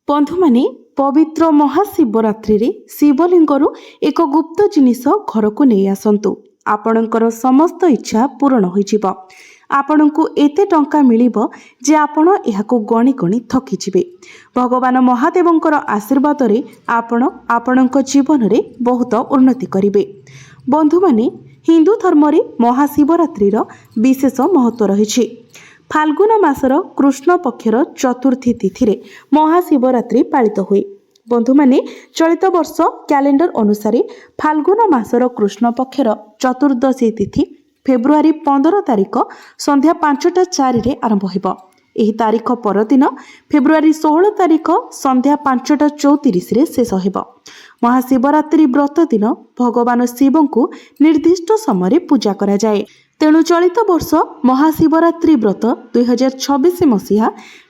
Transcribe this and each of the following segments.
बंधुमाने पवित्र महाशिवरात्रि शिवलिंगरू एक गुप्त जिनिस घर को नहीं आसतु आपणकर समस्त इच्छा पूरण हो आपणको एते टंका मिलिबो जे आपण एहाको गणी गणी थकी जिवे। भगवान महादेवंकर आशीर्वाद रे आपण आपणक जीवन रे बहुत उन्नति करिवे। बंधु माने हिंदू धर्म रे महाशिवरात्रि विशेष महत्व रही। फाल्गुन मासर कृष्ण पक्षर चतुर्थी तिथि रे महाशिवरात्रि पालित हुए। बंधु माने चलित वर्ष कैलेंडर अनुसार फाल्गुन मासर कृष्ण पक्षर चतुर्दशी तिथि फेब्रुआरी 15 तारिख संध्या 5:04 आरंभ होइबो। एही तारिख परदिन फेब्रुआरी 16 तारिख संध्या 5:34 रे शेष होइबो। महाशिवरात्रि व्रत दिन भगवान शिव को निर्दिष्ट समय पूजा करा जाए। तेणु चलित वर्ष महाशिवरात्रि व्रत 2026 मसीहा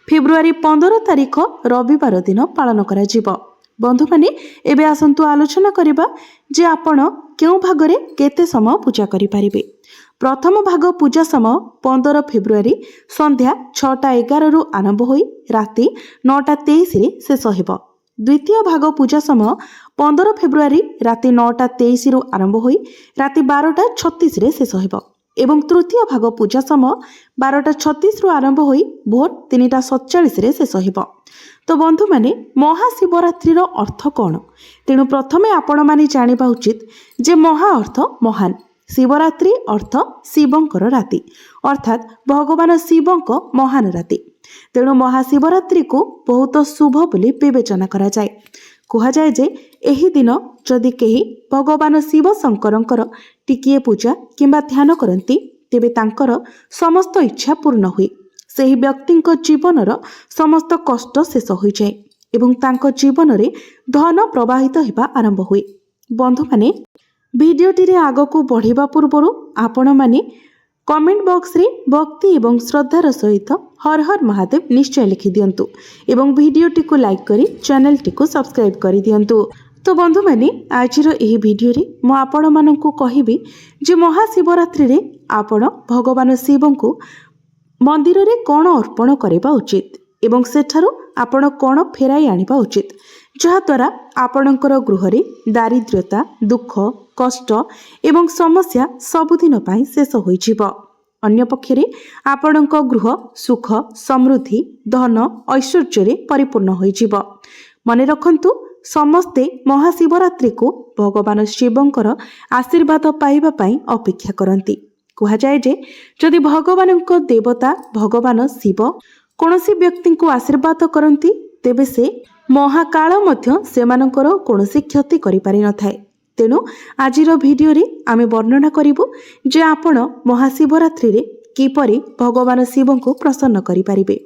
फेब्रुआरी 15 तारिख रविवार दिन पालन करा जिवो। बंधु माने एबे आसंतु आलोचना करिबा जे आपण केउ भागरे केते समय पूजा करि परिबे। प्रथम भाग पूजा समय 15 फेब्रुआरी संध्या 6:11 रु आरंभ होई राति 9:23 रे शेष होइबो। द्वितीय भाग पूजा समय 15 फेब्रुआरी राति 9:23 रु आरंभ होई राति 12:36 रे शेष होइबो एवं तृतीय भाग पूजा समय 12:36 रु आरंभ होई भोर 3:47 रे शेष होइबो। तो बंधु माने महाशिवरात्रि अर्थ कौन? तेणु प्रथमे आपण माने जानिबा उचित जे महा अर्थ महान, शिवरात्रि अर्थ शिवंकर राति अर्थात भगवान शिवंक महान राति। तेणु महाशिवरात्रि को बहुत शुभ बोली विवेचना करा जाए। कहा जाए जे एही दिन जदि केही भगवान शिव शंकरंकर टिकिए पूजा किंबा ध्यान करती तेबे तांकर समस्त इच्छा पूर्ण हुए। ସେହି ବ୍ୟକ୍ତିଙ୍କ ଜୀବନର ସମସ୍ତ କଷ୍ଟ ଶେଷ ହୋଇଯାଏ ଏବଂ ତାଙ୍କ ଜୀବନରେ ଧନ ପ୍ରବାହିତ ହେବା ଆରମ୍ଭ ହୁଏ। ବନ୍ଧୁମାନେ ଭିଡ଼ିଓଟିରେ ଆଗକୁ ବଢ଼ିବା ପୂର୍ବରୁ ଆପଣମାନେ କମେଣ୍ଟ ବକ୍ସରେ ଭକ୍ତି ଏବଂ ଶ୍ରଦ୍ଧାର ସହିତ ହର ହର ମହାଦେବ ନିଶ୍ଚୟ ଲେଖିଦିଅନ୍ତୁ ଏବଂ ଭିଡ଼ିଓଟିକୁ ଲାଇକ୍ କରି ଚ୍ୟାନେଲଟିକୁ ସବସ୍କ୍ରାଇବ୍ କରିଦିଅନ୍ତୁ। ତ ବନ୍ଧୁମାନେ ଆଜିର ଏହି ଭିଡ଼ିଓରେ ମୁଁ ଆପଣମାନଙ୍କୁ କହିବି ଯେ ମହାଶିବରାତ୍ରିରେ ଆପଣ ଭଗବାନ ଶିବଙ୍କୁ मंदिर रे कौन अर्पण करबा उचित एवं सेठारु आपण कौन फेराई आनिबा उचित जहाद्वारा आपणकर गृह रे दारिद्र्यता दुख कष्ट एवं समस्या सबुदिन पाई शेष होइजिबो। अन्य पक्षरे आपणक गृह सुख समृद्धि धन ऐश्वर्य रे परिपूर्ण होइजिबो। मने रखंतु समस्ते महाशिवरात्रि को भगवान शिवंकर आशीर्वाद पाइबा पाई अपेक्षा करंती। कहा जाए जे जदि भगवान देवता भगवान शिव कौनसी व्यक्ति को आशीर्वाद करती तेबे से महाकाल मध्य सेमानंकर कौनसी क्षति करि पारि न थाए। तेणु आजिर भिडियो रे आमे वर्णना करिबु जे आपण महाशिवरात्रि रे किपरि भगवान शिव को प्रसन्न करि पारिबे।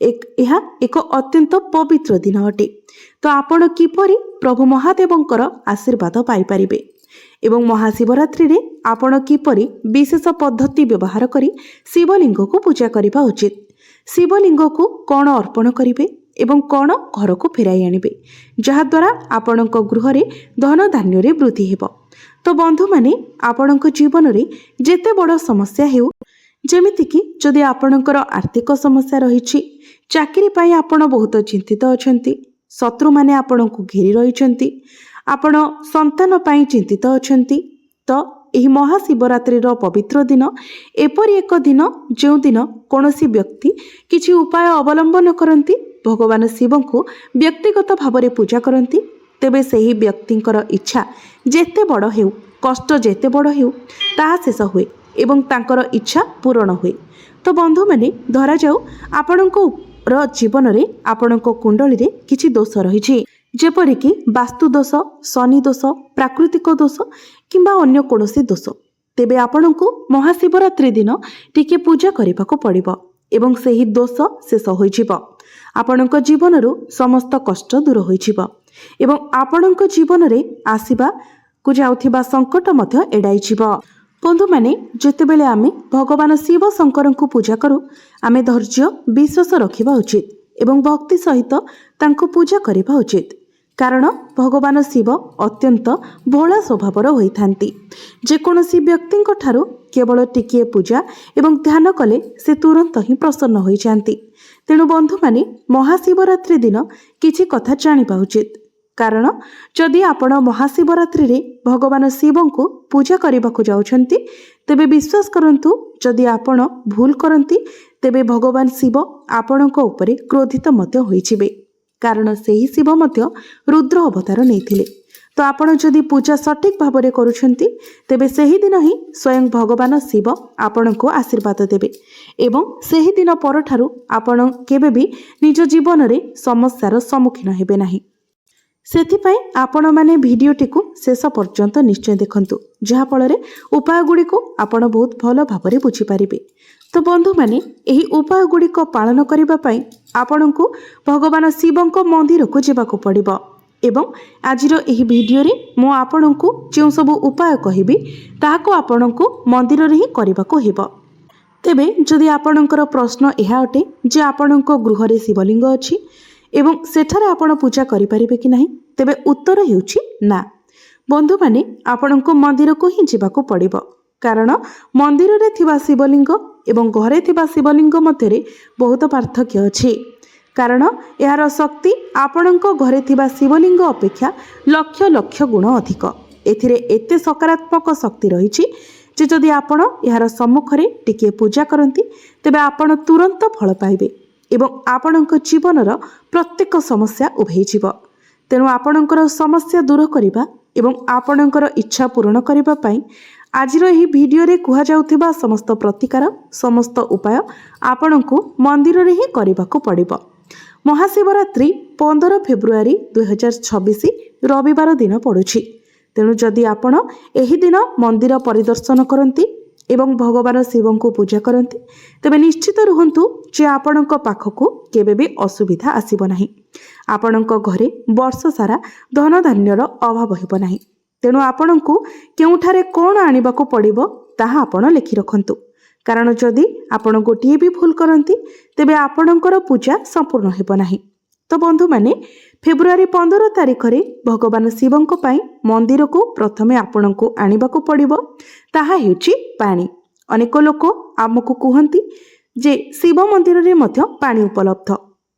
एहा एक अत्यंत पवित्र दिन अटे। तो आपण किपरि प्रभु महादेवंकर आशीर्वाद पाई पारिबे एवं महाशिवरात्रि रे आपण किपरि विशेष पद्धति व्यवहार करी शिवलिंग को पूजा करबा उचित, शिवलिंग को कौन अर्पण करिवे एवं कौन घर को फेराई आनिबे जहाद्वारा आपणक गृह रे धन धान्य रे वृद्धि हेबो। तो बंधु माने आपणक जीवन रे जेते बड़ समस्या हेउ जेमिति कि जदि आपणकर आर्थिक समस्या रहिछि, चाकरी पाई आपण बहुत चिंतित अछंती, शत्रु माने आपणक घेरी रहिछंती, आपण संतान पाई चिंतित अछंती, तो एही महाशिवरात्रि पवित्र दिन एपरि एक दिन जो दिन कौनसी व्यक्ति किछि उपाय अवलंबन करती भगवान शिव को व्यक्तिगत भाव में पूजा करती तेबे सही व्यक्तिंकर इच्छा जेते बड़ हेउ कष्ट जेते बड़ हेउ ताहा शेष हुए एवं तांकर इच्छा पूर्ण हुए। तो बंधु माने धरा जाऊ आपणको जीवन रे आपणको कुंडली रे किछि दोष रहिछि जेपरिकी वास्तु दोष शनि दोष प्राकृतिक दोष किंबा अन्य कौनसी दोष तेबे आपणको महाशिवरात्रि दिन टिके पूजा करबाको पड़िबो एवं सेही दोष शेष होइजिबो। आपणक जीवनरू समस्त कष्ट दूर होइजिबो एवं आपणक जीवन रे आसीबा को जाउथिबा संकट मध्य एडाई जिवो। बंधु माने जेतेबेले आमे भगवान शिव शंकर को पूजा करू आमे धैर्य विश्वास रखिबा उचित एवं भक्ति सहित तांको पूजा करबा उचित कारण भगवान शिव अत्यंत भोला स्वभावर होइथांती। जेकोसी व्यक्ति ठारू केवल टिकिए पूजा एवं ध्यान कले से तुरंत ही प्रसन्न होई जांती। ତେଣୁ ବନ୍ଧୁମାନେ ମହାଶିବରାତ୍ରି ଦିନ କିଛି କଥା ଜାଣିବା ଉଚିତ। କାରଣ ଯଦି ଆପଣ ମହାଶିବରାତ୍ରିରେ ଭଗବାନ ଶିବଙ୍କୁ ପୂଜା କରିବାକୁ ଯାଉଛନ୍ତି ତେବେ ବିଶ୍ୱାସ କରନ୍ତୁ, ଯଦି ଆପଣ ଭୁଲ କରନ୍ତି ତେବେ ଭଗବାନ ଶିବ ଆପଣଙ୍କ ଉପରେ କ୍ରୋଧିତ ମଧ୍ୟ ହୋଇଯିବେ। କାରଣ ସେହି ଶିବ ମଧ୍ୟ ରୁଦ୍ର ଅବତାର ନେଇଥିଲେ। ତ ଆପଣ ଯଦି ପୂଜା ସଠିକ୍ ଭାବରେ କରୁଛନ୍ତି ତେବେ ସେହିଦିନ ହିଁ ସ୍ୱୟଂ ଭଗବାନ ଶିବ ଆପଣଙ୍କୁ ଆଶୀର୍ବାଦ ଦେବେ ଏବଂ ସେହିଦିନ ପରଠାରୁ ଆପଣ କେବେ ବି ନିଜ ଜୀବନରେ ସମସ୍ୟାର ସମ୍ମୁଖୀନ ହେବେ ନାହିଁ। ସେଥିପାଇଁ ଆପଣମାନେ ଭିଡ଼ିଓଟିକୁ ଶେଷ ପର୍ଯ୍ୟନ୍ତ ନିଶ୍ଚୟ ଦେଖନ୍ତୁ, ଯାହାଫଳରେ ଉପାୟଗୁଡ଼ିକୁ ଆପଣ ବହୁତ ଭଲ ଭାବରେ ବୁଝିପାରିବେ। ତ ବନ୍ଧୁମାନେ, ଏହି ଉପାୟଗୁଡ଼ିକ ପାଳନ କରିବା ପାଇଁ ଆପଣଙ୍କୁ ଭଗବାନ ଶିବଙ୍କ ମନ୍ଦିରକୁ ଯିବାକୁ ପଡ଼ିବ ଏବଂ ଆଜିର ଏହି ଭିଡ଼ିଓରେ ମୁଁ ଆପଣଙ୍କୁ ଯେଉଁ ସବୁ ଉପାୟ କହିବି ତାହାକୁ ଆପଣଙ୍କୁ ମନ୍ଦିରରେ ହିଁ କରିବାକୁ ହେବ। ତେବେ ଯଦି ଆପଣଙ୍କର ପ୍ରଶ୍ନ ଏହା ଅଟେ ଯେ ଆପଣଙ୍କ ଗୃହରେ ଶିବଲିଙ୍ଗ ଅଛି ଏବଂ ସେଠାରେ ଆପଣ ପୂଜା କରିପାରିବେ କି ନାହିଁ, ତେବେ ଉତ୍ତର ହେଉଛି ନା। ବନ୍ଧୁମାନେ, ଆପଣଙ୍କୁ ମନ୍ଦିରକୁ ହିଁ ଯିବାକୁ ପଡ଼ିବ। କାରଣ ମନ୍ଦିରରେ ଥିବା ଶିବଲିଙ୍ଗ ଏବଂ ଘରେ ଥିବା ଶିବଲିଙ୍ଗ ମଧ୍ୟରେ ବହୁତ ପାର୍ଥକ୍ୟ ଅଛି। କାରଣ ଏହାର ଶକ୍ତି ଆପଣଙ୍କ ଘରେ ଥିବା ଶିବଲିଙ୍ଗ ଅପେକ୍ଷା ଲକ୍ଷ ଲକ୍ଷ ଗୁଣ ଅଧିକ। ଏଥିରେ ଏତେ ସକାରାତ୍ମକ ଶକ୍ତି ରହିଛି ଯେ ଯଦି ଆପଣ ଏହାର ସମ୍ମୁଖରେ ଟିକିଏ ପୂଜା କରନ୍ତି ତେବେ ଆପଣ ତୁରନ୍ତ ଫଳ ପାଇବେ ଏବଂ ଆପଣଙ୍କ ଜୀବନର ପ୍ରତ୍ୟେକ ସମସ୍ୟା ଉଭେଇଯିବ। ତେଣୁ ଆପଣଙ୍କର ସମସ୍ୟା ଦୂର କରିବା ଏବଂ ଆପଣଙ୍କର ଇଚ୍ଛା ପୂରଣ କରିବା ପାଇଁ ଆଜିର ଏହି ଭିଡ଼ିଓରେ କୁହାଯାଉଥିବା ସମସ୍ତ ପ୍ରତିକାର, ସମସ୍ତ ଉପାୟ ଆପଣଙ୍କୁ ମନ୍ଦିରରେ ହିଁ କରିବାକୁ ପଡ଼ିବ। ମହାଶିବରାତ୍ରି 15 ଫେବୃଆରୀ 2026 ରବିବାର ଦିନ ପଡ଼ୁଛି। ତେଣୁ ଯଦି ଆପଣ ଏହି ଦିନ ମନ୍ଦିର ପରିଦର୍ଶନ କରନ୍ତି ଏବଂ ଭଗବାନ ଶିବଙ୍କୁ ପୂଜା କରନ୍ତି ତେବେ ନିଶ୍ଚିତ ରୁହନ୍ତୁ ଯେ ଆପଣଙ୍କ ପାଖକୁ କେବେ ବି ଅସୁବିଧା ଆସିବ ନାହିଁ। ଆପଣଙ୍କ ଘରେ ବର୍ଷ ସାରା ଧନଧାନ୍ୟର ଅଭାବ ହେବ ନାହିଁ। ତେଣୁ ଆପଣଙ୍କୁ କେଉଁଠାରେ କ'ଣ ଆଣିବାକୁ ପଡ଼ିବ ତାହା ଆପଣ ଲେଖି ରଖନ୍ତୁ। କାରଣ ଯଦି ଆପଣ ଗୋଟିଏ ବି ଭୁଲ କରନ୍ତି ତେବେ ଆପଣଙ୍କର ପୂଜା ସମ୍ପୂର୍ଣ୍ଣ ହେବ ନାହିଁ। ତ ବନ୍ଧୁମାନେ, ଫେବୃଆରୀ 15 ତାରିଖରେ ଭଗବାନ ଶିବଙ୍କ ପାଇଁ ମନ୍ଦିରକୁ ପ୍ରଥମେ ଆପଣଙ୍କୁ ଆଣିବାକୁ ପଡ଼ିବ ତାହା ହେଉଛି ପାଣି। ଅନେକ ଲୋକ ଆମକୁ କୁହନ୍ତି ଯେ ଶିବ ମନ୍ଦିରରେ ମଧ୍ୟ ପାଣି ଉପଲବ୍ଧ।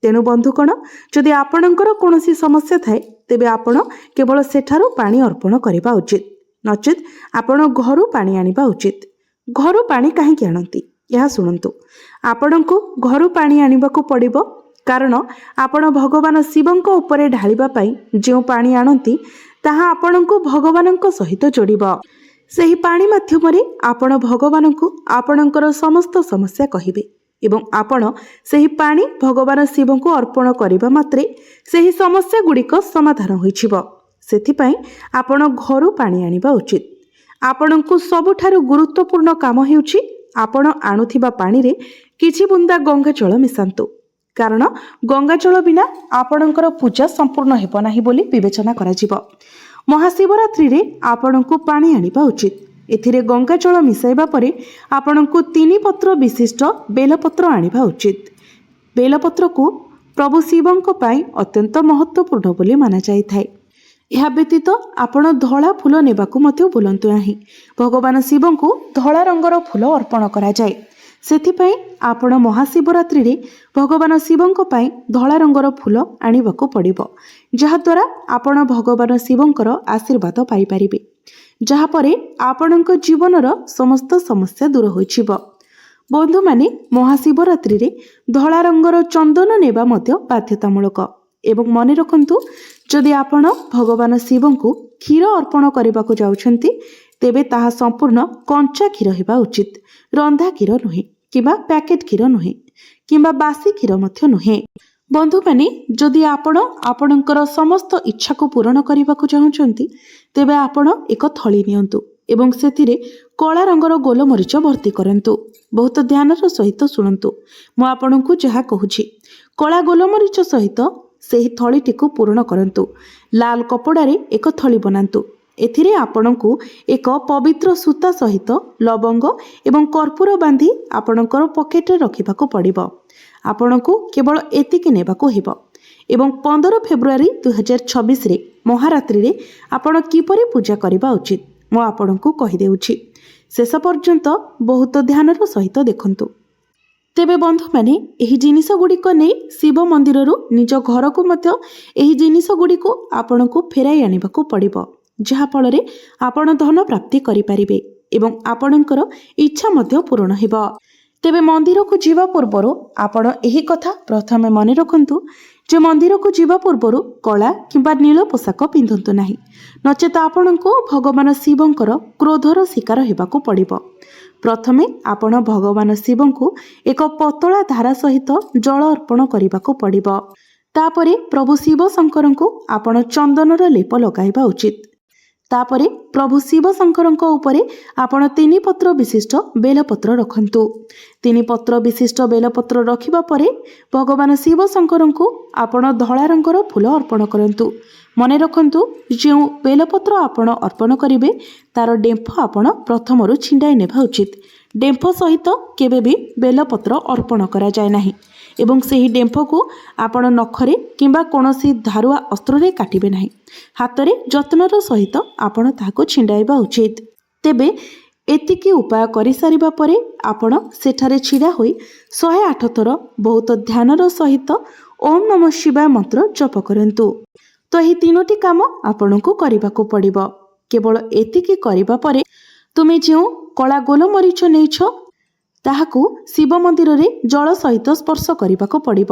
ତେଣୁ ବନ୍ଧୁଗଣ, ଯଦି ଆପଣଙ୍କର କୌଣସି ସମସ୍ୟା ଥାଏ ତେବେ ଆପଣ କେବଳ ସେଠାରୁ ପାଣି ଅର୍ପଣ କରିବା ଉଚିତ, ନଚେତ୍ ଆପଣ ଘରୁ ପାଣି ଆଣିବା ଉଚିତ। ଘରୁ ପାଣି କାହିଁକି ଆଣନ୍ତି ଏହା ଶୁଣନ୍ତୁ। ଆପଣଙ୍କୁ ଘରୁ ପାଣି ଆଣିବାକୁ ପଡ଼ିବ କାରଣ ଆପଣ ଭଗବାନ ଶିବଙ୍କ ଉପରେ ଢାଳିବା ପାଇଁ ଯେଉଁ ପାଣି ଆଣନ୍ତି ତାହା ଆପଣଙ୍କୁ ଭଗବାନଙ୍କ ସହିତ ଯୋଡ଼ିବ। ସେହି ପାଣି ମାଧ୍ୟମରେ ଆପଣ ଭଗବାନଙ୍କୁ ଆପଣଙ୍କର ସମସ୍ତ ସମସ୍ୟା କହିବେ ଏବଂ ଆପଣ ସେହି ପାଣି ଭଗବାନ ଶିବଙ୍କୁ ଅର୍ପଣ କରିବା ମାତ୍ରେ ସେହି ସମସ୍ୟା ଗୁଡ଼ିକ ସମାଧାନ ହୋଇଯିବ। ସେଥିପାଇଁ ଆପଣ ଘରୁ ପାଣି ଆଣିବା ଉଚିତ। ଆପଣଙ୍କୁ ସବୁଠାରୁ ଗୁରୁତ୍ୱପୂର୍ଣ୍ଣ କାମ ହେଉଛି ଆପଣ ଆଣୁଥିବା ପାଣିରେ କିଛି ବୁନ୍ଦା ଗଙ୍ଗାଜଳ ମିଶାନ୍ତୁ। କାରଣ ଗଙ୍ଗାଜଳ ବିନା ଆପଣଙ୍କର ପୂଜା ସମ୍ପୂର୍ଣ୍ଣ ହେବ ନାହିଁ ବୋଲି ବିବେଚନା କରାଯିବ। ମହାଶିବରାତ୍ରିରେ ଆପଣଙ୍କୁ ପାଣି ଆଣିବା ଉଚିତ। ଏଥିରେ ଗଙ୍ଗାଜଳ ମିଶାଇବା ପରେ ଆପଣଙ୍କୁ 3 ପତ୍ର ବିଶିଷ୍ଟ ବେଲପତ୍ର ଆଣିବା ଉଚିତ। ବେଲପତ୍ରକୁ ପ୍ରଭୁ ଶିବଙ୍କ ପାଇଁ ଅତ୍ୟନ୍ତ ମହତ୍ୱପୂର୍ଣ୍ଣ ବୋଲି ମାନାଯାଇଥାଏ। ଏହା ବ୍ୟତୀତ ଆପଣ ଧଳା ଫୁଲ ନେବାକୁ ମଧ୍ୟ ଭୁଲନ୍ତୁ ନାହିଁ। ଭଗବାନ ଶିବଙ୍କୁ ଧଳା ରଙ୍ଗର ଫୁଲ ଅର୍ପଣ କରାଯାଏ। ସେଥିପାଇଁ ଆପଣ ମହାଶିବରାତ୍ରିରେ ଭଗବାନ ଶିବଙ୍କ ପାଇଁ ଧଳା ରଙ୍ଗର ଫୁଲ ଆଣିବାକୁ ପଡ଼ିବ, ଯାହାଦ୍ୱାରା ଆପଣ ଭଗବାନ ଶିବଙ୍କର ଆଶୀର୍ବାଦ ପାଇପାରିବେ, ଯାହାପରେ ଆପଣଙ୍କ ଜୀବନର ସମସ୍ତ ସମସ୍ୟା ଦୂର ହୋଇଯିବ। ବନ୍ଧୁମାନେ, ମହାଶିବରାତ୍ରିରେ ଧଳା ରଙ୍ଗର ଚନ୍ଦନ ନେବା ମଧ୍ୟ ବାଧ୍ୟତାମୂଳକ ଏବଂ ମନେ ରଖନ୍ତୁ, ଯଦି ଆପଣ ଭଗବାନ ଶିବଙ୍କୁ କ୍ଷୀର ଅର୍ପଣ କରିବାକୁ ଯାଉଛନ୍ତି ତେବେ ତାହା ସମ୍ପୂର୍ଣ୍ଣ କଞ୍ଚା କ୍ଷୀର ହେବା ଉଚିତ, ରନ୍ଧା କ୍ଷୀର ନୁହେଁ କିମ୍ବା ପ୍ୟାକେଟ୍ କ୍ଷୀର ନୁହେଁ କିମ୍ବା ବାସି କ୍ଷୀର ମଧ୍ୟ ନୁହେଁ। ବନ୍ଧୁମାନେ, ଯଦି ଆପଣ ଆପଣଙ୍କର ସମସ୍ତ ଇଚ୍ଛାକୁ ପୂରଣ କରିବାକୁ ଚାହୁଁଛନ୍ତି ତେବେ ଆପଣ ଏକ ଥଳି ନିଅନ୍ତୁ ଏବଂ ସେଥିରେ କଳା ରଙ୍ଗର ଗୋଲମରିଚ ଭର୍ତ୍ତି କରନ୍ତୁ। ବହୁତ ଧ୍ୟାନର ସହିତ ଶୁଣନ୍ତୁ, ମୁଁ ଆପଣଙ୍କୁ ଯାହା କହୁଛି। କଳା ଗୋଲମରିଚ ସହିତ ସେହି ଥଳିଟିକୁ ପୂରଣ କରନ୍ତୁ। ଲାଲ କପଡ଼ାରେ ଏକ ଥଳି ବନାନ୍ତୁ। ଏଥିରେ ଆପଣଙ୍କୁ ଏକ ପବିତ୍ର ସୂତା ସହିତ ଲବଙ୍ଗ ଏବଂ କର୍ପୂର ବାନ୍ଧି ଆପଣଙ୍କର ପକେଟରେ ରଖିବାକୁ ପଡ଼ିବ। ଆପଣଙ୍କୁ କେବଳ ଏତିକି ନେବାକୁ ହେବ ଏବଂ 15 ଫେବୃଆରୀ 2026ରେ ମହାରାତ୍ରିରେ ଆପଣ କିପରି ପୂଜା କରିବା ଉଚିତ ମୁଁ ଆପଣଙ୍କୁ କହିଦେଉଛି। ଶେଷ ପର୍ଯ୍ୟନ୍ତ ବହୁତ ଧ୍ୟାନର ସହିତ ଦେଖନ୍ତୁ। ତେବେ ବନ୍ଧୁମାନେ ଏହି ଜିନିଷଗୁଡ଼ିକ ନେଇ ଶିବ ମନ୍ଦିରରୁ ନିଜ ଘରକୁ ମଧ୍ୟ ଏହି ଜିନିଷଗୁଡ଼ିକୁ ଆପଣଙ୍କୁ ଫେରାଇ ଆଣିବାକୁ ପଡ଼ିବ, ଯାହାଫଳରେ ଆପଣ ଧନ ପ୍ରାପ୍ତି କରିପାରିବେ ଏବଂ ଆପଣଙ୍କର ଇଚ୍ଛା ମଧ୍ୟ ପୂରଣ ହେବ। ତେବେ ମନ୍ଦିରକୁ ଯିବା ପୂର୍ବରୁ ଆପଣ ଏହି କଥା ପ୍ରଥମେ ମନେ ରଖନ୍ତୁ ଯେ ମନ୍ଦିରକୁ ଯିବା ପୂର୍ବରୁ କଳା କିମ୍ବା ନୀଳ ପୋଷାକ ପିନ୍ଧନ୍ତୁ ନାହିଁ, ନଚେତ ଆପଣଙ୍କୁ ଭଗବାନ ଶିବଙ୍କର କ୍ରୋଧର ଶିକାର ହେବାକୁ ପଡ଼ିବ। ପ୍ରଥମେ ଆପଣ ଭଗବାନ ଶିବଙ୍କୁ ଏକ ପତଳା ଧାରା ସହିତ ଜଳ ଅର୍ପଣ କରିବାକୁ ପଡ଼ିବ। ତାପରେ ପ୍ରଭୁ ଶିବ ଶଙ୍କରଙ୍କୁ ଆପଣ ଚନ୍ଦନର ଲେପ ଲଗାଇବା ଉଚିତ। ତାପରେ ପ୍ରଭୁ ଶିବ ଶଙ୍କରଙ୍କ ଉପରେ ଆପଣ 3 ପତ୍ର ବିଶିଷ୍ଟ ବେଲପତ୍ର ରଖନ୍ତୁ। 3 ପତ୍ର ବିଶିଷ୍ଟ ବେଲପତ୍ର ରଖିବା ପରେ ଭଗବାନ ଶିବ ଶଙ୍କରଙ୍କୁ ଆପଣ ଧଳା ରଙ୍ଗର ଫୁଲ ଅର୍ପଣ କରନ୍ତୁ। ମନେ ରଖନ୍ତୁ, ଯେଉଁ ବେଲପତ୍ର ଆପଣ ଅର୍ପଣ କରିବେ ତାର ଡେମ୍ଫ ଆପଣ ପ୍ରଥମରୁ ଛିଣ୍ଡାଇ ନେବା ଉଚିତ। ଡେମ୍ଫ ସହିତ କେବେ ବି ବେଲପତ୍ର ଅର୍ପଣ କରାଯାଏ ନାହିଁ ଏବଂ ସେହି ଡେମ୍ଫକୁ ଆପଣ ନଖରେ କିମ୍ବା କୌଣସି ଧାରୁଆ ଅସ୍ତ୍ରରେ କାଟିବେ ନାହିଁ। ହାତରେ ଯତ୍ନର ସହିତ ଆପଣ ତାହାକୁ ଛିଣ୍ଡାଇବା ଉଚିତ। ତେବେ ଏତିକି ଉପାୟ କରିସାରିବା ପରେ ଆପଣ ସେଠାରେ ଛିଡ଼ା ହୋଇ 108 ଥର ବହୁତ ଧ୍ୟାନର ସହିତ ଓମ୍ ନମଃ ଶିବାୟ ମନ୍ତ୍ର ଜପ କରନ୍ତୁ। ତ ଏହି 3ଟି କାମ ଆପଣଙ୍କୁ କରିବାକୁ ପଡ଼ିବ। କେବଳ ଏତିକି କରିବା ପରେ ତୁମେ ଯେଉଁ କଳା ଗୋଲମରିଚ ନେଇଛ ତାହାକୁ ଶିବ ମନ୍ଦିରରେ ଜଳ ସହିତ ସ୍ପର୍ଶ କରିବାକୁ ପଡ଼ିବ,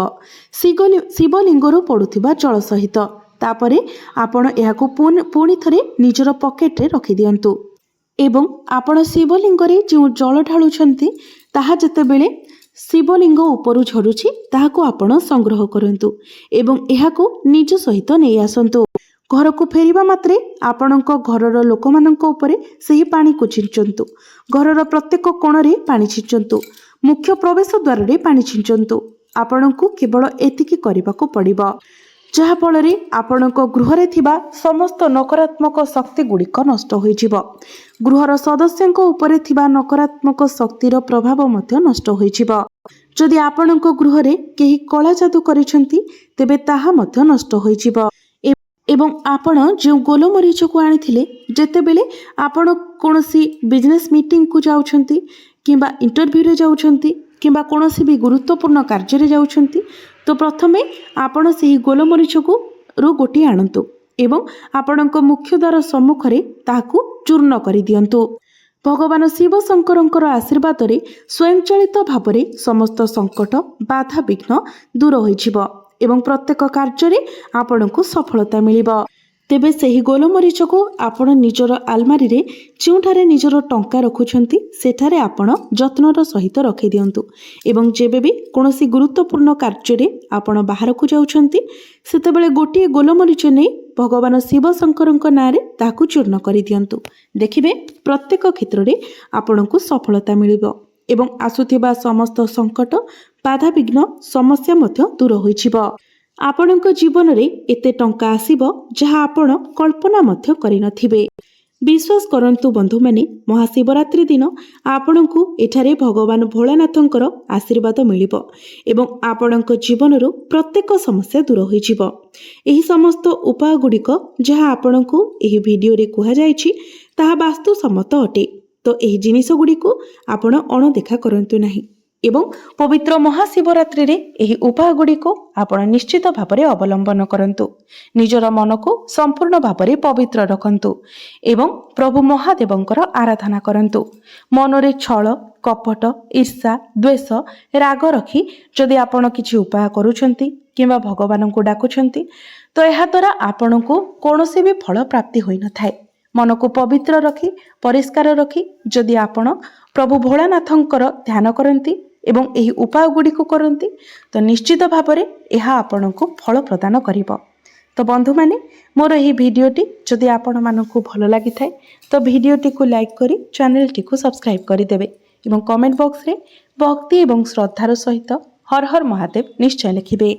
ଶିବଲିଙ୍ଗରୁ ପଡ଼ୁଥିବା ଜଳ ସହିତ। ତାପରେ ଆପଣ ଏହାକୁ ପୁଣି ଥରେ ନିଜର ପକେଟରେ ରଖିଦିଅନ୍ତୁ ଏବଂ ଆପଣ ଶିବଲିଙ୍ଗରେ ଯେଉଁ ଜଳ ଢାଳୁଛନ୍ତି ତାହା ଯେତେବେଳେ ଶିବଲିଙ୍ଗ ଉପରୁ ଝରୁଛି ତାହାକୁ ଆପଣ ସଂଗ୍ରହ କରନ୍ତୁ ଏବଂ ଏହାକୁ ନିଜ ସହିତ ନେଇ ଆସନ୍ତୁ। ଘରକୁ ଫେରିବା ମାତ୍ରେ ଆପଣଙ୍କ ଘରର ଲୋକମାନଙ୍କ ଉପରେ ସେହି ପାଣିକୁ ଛିଞ୍ଚନ୍ତୁ। ଘରର ପ୍ରତ୍ୟେକ କୋଣରେ ପାଣି ଛିଞ୍ଚନ୍ତୁ। ମୁଖ୍ୟ ପ୍ରବେଶ ଦ୍ୱାରରେ ପାଣି ଛିଞ୍ଚନ୍ତୁ। ଆପଣଙ୍କୁ କେବଳ ଏତିକି କରିବାକୁ ପଡ଼ିବ, ଯାହାଫଳରେ ଆପଣଙ୍କ ଗୃହରେ ଥିବା ସମସ୍ତ ନକାରାତ୍ମକ ଶକ୍ତି ଗୁଡ଼ିକ ନଷ୍ଟ ହୋଇଯିବ। ଗୃହର ସଦସ୍ୟଙ୍କ ଉପରେ ଥିବା ନକାରାତ୍ମକ ଶକ୍ତିର ପ୍ରଭାବ ମଧ୍ୟ ନଷ୍ଟ ହୋଇଯିବ। ଯଦି ଆପଣଙ୍କ ଗୃହରେ କେହି କଳା ଯାଦୁ କରିଛନ୍ତି ତେବେ ତାହା ମଧ୍ୟ ନଷ୍ଟ ହୋଇଯିବ ଏବଂ ଆପଣ ଯେଉଁ ଗୋଲମରିଚକୁ ଆଣିଥିଲେ ଯେତେବେଳେ ଆପଣ କୌଣସି ବିଜନେସ୍ ମିଟିଂକୁ ଯାଉଛନ୍ତି କିମ୍ବା ଇଣ୍ଟରଭ୍ୟୁରେ ଯାଉଛନ୍ତି କିମ୍ବା କୌଣସି ବି ଗୁରୁତ୍ୱପୂର୍ଣ୍ଣ କାର୍ଯ୍ୟରେ ଯାଉଛନ୍ତି, ତ ପ୍ରଥମେ ଆପଣ ସେହି ଗୋଲମରିଚକୁ ଗୋଟିଏ ଆଣନ୍ତୁ ଏବଂ ଆପଣଙ୍କ ମୁଖ୍ୟ ଦ୍ୱାର ସମ୍ମୁଖରେ ତାହାକୁ ଚୂର୍ଣ୍ଣ କରିଦିଅନ୍ତୁ। ଭଗବାନ ଶିବ ଶଙ୍କରଙ୍କର ଆଶୀର୍ବାଦରେ ସ୍ୱୟଂଚାଳିତ ଭାବରେ ସମସ୍ତ ସଙ୍କଟ ବାଧାବିଘ୍ନ ଦୂର ହୋଇଯିବ ଏବଂ ପ୍ରତ୍ୟେକ କାର୍ଯ୍ୟରେ ଆପଣଙ୍କୁ ସଫଳତା ମିଳିବ। ତେବେ ସେହି ଗୋଲମରିଚକୁ ଆପଣ ନିଜର ଆଲମାରିରେ ଯେଉଁଠାରେ ନିଜର ଟଙ୍କା ରଖୁଛନ୍ତି ସେଠାରେ ଆପଣ ଯତ୍ନର ସହିତ ରଖିଦିଅନ୍ତୁ ଏବଂ ଯେବେ ବି କୌଣସି ଗୁରୁତ୍ୱପୂର୍ଣ୍ଣ କାର୍ଯ୍ୟରେ ଆପଣ ବାହାରକୁ ଯାଉଛନ୍ତି ସେତେବେଳେ ଗୋଟିଏ ଗୋଲମରିଚ ନେଇ ଭଗବାନ ଶିବ ଶଙ୍କରଙ୍କ ନାଁରେ ତାହାକୁ ଚୂର୍ଣ୍ଣ କରିଦିଅନ୍ତୁ। ଦେଖିବେ ପ୍ରତ୍ୟେକ କ୍ଷେତ୍ରରେ ଆପଣଙ୍କୁ ସଫଳତା ମିଳିବ ଏବଂ ଆସୁଥିବା ସମସ୍ତ ସଙ୍କଟ ବାଧାବିଘ୍ନ ସମସ୍ୟା ମଧ୍ୟ ଦୂର ହୋଇଯିବ। ଆପଣଙ୍କ ଜୀବନରେ ଏତେ ଟଙ୍କା ଆସିବ ଯାହା ଆପଣ କଳ୍ପନା ମଧ୍ୟ କରିନଥିବେ। ବିଶ୍ୱାସ କରନ୍ତୁ ବନ୍ଧୁମାନେ, ମହାଶିବରାତ୍ରି ଦିନ ଆପଣଙ୍କୁ ଏଠାରେ ଭଗବାନ ଭୋଳାନାଥଙ୍କର ଆଶୀର୍ବାଦ ମିଳିବ ଏବଂ ଆପଣଙ୍କ ଜୀବନରୁ ପ୍ରତ୍ୟେକ ସମସ୍ୟା ଦୂର ହୋଇଯିବ। ଏହି ସମସ୍ତ ଉପାୟ ଗୁଡ଼ିକ ଯାହା ଆପଣଙ୍କୁ ଏହି ଭିଡ଼ିଓରେ କୁହାଯାଇଛି ତାହା ବାସ୍ତୁସମ୍ମତ ଅଟେ। ତ ଏହି ଜିନିଷ ଗୁଡ଼ିକୁ ଆପଣ ଅଣଦେଖା କରନ୍ତୁ ନାହିଁ ଏବଂ ପବିତ୍ର ମହାଶିବରାତ୍ରିରେ ଏହି ଉପାୟ ଗୁଡ଼ିକୁ ଆପଣ ନିଶ୍ଚିତ ଭାବରେ ଅବଲମ୍ବନ କରନ୍ତୁ। ନିଜର ମନକୁ ସମ୍ପୂର୍ଣ୍ଣ ଭାବରେ ପବିତ୍ର ରଖନ୍ତୁ ଏବଂ ପ୍ରଭୁ ମହାଦେବଙ୍କର ଆରାଧନା କରନ୍ତୁ। ମନରେ ଛଳ, କପଟ, ଈର୍ଷା, ଦ୍ୱେଷ, ରାଗ ରଖି ଯଦି ଆପଣ କିଛି ଉପାୟ କରୁଛନ୍ତି କିମ୍ବା ଭଗବାନଙ୍କୁ ଡାକୁଛନ୍ତି ତ ଏହାଦ୍ୱାରା ଆପଣଙ୍କୁ କୌଣସି ବି ଫଳ ପ୍ରାପ୍ତି ହୋଇନଥାଏ। ମନକୁ ପବିତ୍ର ରଖି ପରିଷ୍କାର ରଖି ଯଦି ଆପଣ ପ୍ରଭୁ ଭୋଳାନାଥଙ୍କର ଧ୍ୟାନ କରନ୍ତି ଏବଂ ଏହି ଉପାୟ ଗୁଡ଼ିକୁ କରନ୍ତି ତ ନିଶ୍ଚିତ ଭାବରେ ଏହା ଆପଣଙ୍କୁ ଫଳ ପ୍ରଦାନ କରିବ। ତ ବନ୍ଧୁମାନେ, ମୋର ଏହି ଭିଡ଼ିଓଟି ଯଦି ଆପଣମାନଙ୍କୁ ଭଲ ଲାଗିଥାଏ ତ ଭିଡ଼ିଓଟିକୁ ଲାଇକ୍ କରି ଚ୍ୟାନେଲଟିକୁ ସବସ୍କ୍ରାଇବ୍ କରିଦେବେ ଏବଂ କମେଣ୍ଟ ବକ୍ସରେ ଭକ୍ତି ଏବଂ ଶ୍ରଦ୍ଧାର ସହିତ ହର ହର ମହାଦେବ ନିଶ୍ଚୟ ଲେଖିବେ।